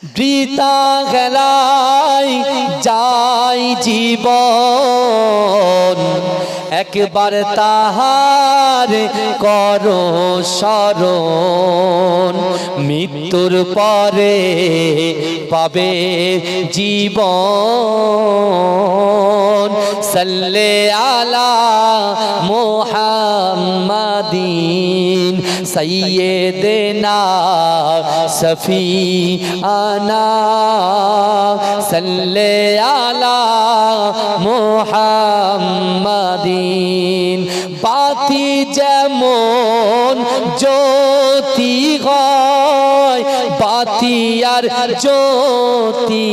বৃথা খেলায় যায় জীবন, একবার তাহার করো স্মরণ। মৃত্যুর পরে পাবে জীবন। সাল্লে আলা মুহাম্মাদিন সাইয়্যিদিনা সফিয়ানা। সাল্লে আলা মুহাম্মাদিন। বাতি যেমন জ্যোতি হয়, বাতি আর জ্যোতি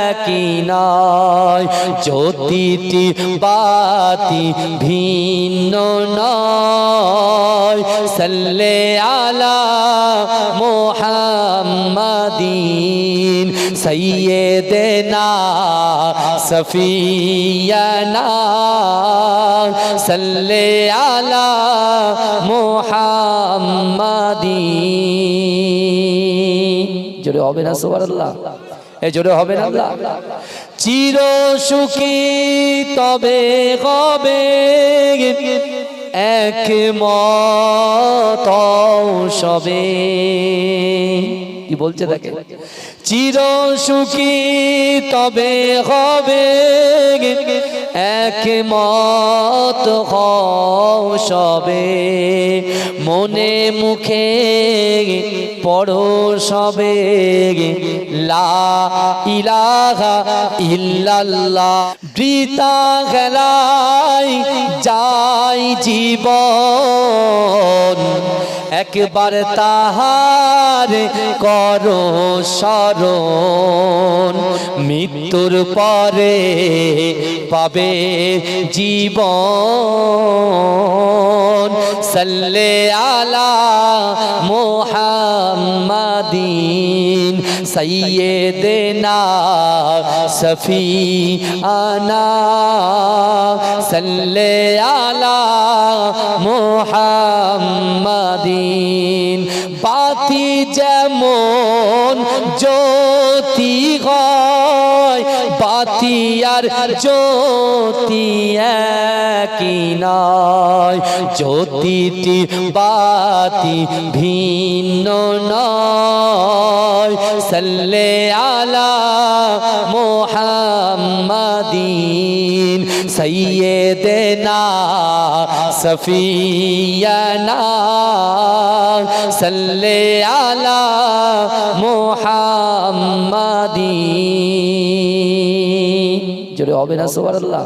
একই নয়। জ্যোতিটি বাতি ভিন্ন নয়। সাল্লে আলা মুহাম্মাদিন সাইয়্যিদিনা সফিয়ানা। সাল্লে আলা মুহাম্মাদিন। জোরে হবে না সুবহানাল্লাহ? এই জোরে হবে না আল্লাহ? চির সুখী তবে হবে একমত সবে। কি বলছে দেখে, চির সুখী তবে হবে একমত সবে। মনে মুখে পড়ো সবে লা ইলাহা ইল্লাল্লাহ। বৃথা খেলায় যায় জীবন, একবার তাহার করো স্মরণ। মৃত্যুর পরে পাবে জীবন। সাল্লে আলা মুহাম্মাদিন সাইয়্যিদিনা সফিয়ানা। সাল্লে আলা মুহাম্মাদিন। বাতি যেমন জ্যোতি হয়, বাতি আর জ্যোতি একই নয়। জ্যোতিটি বাতি ভিন্ন নয়। সাল্লে আলা মুহাম্মাদিন সাইয়্যিদিনা সফিয়ানা। সাল্লে আলা মুহাম্মাদিন। জোরে হবে না সুবহানাল্লাহ?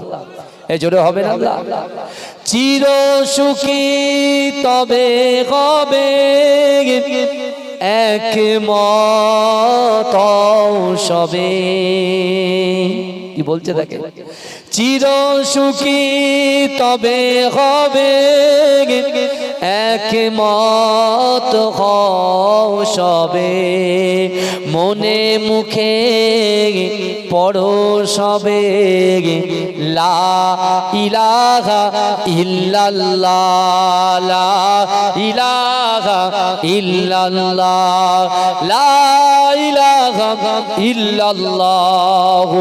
এই জোরে হবে না আল্লাহ? চির সুখী তবে হবে একমত সবে। কি বলছে দেখে, চির সুখী তবে হবে একমত সবে। মনে মুখে পড়ো সবে লা ইলাহা ইল্লাল্লাহ। লা ইলাহা ইল্লাল্লাহ। লা ইলাহা ইল্লাল্লাহ।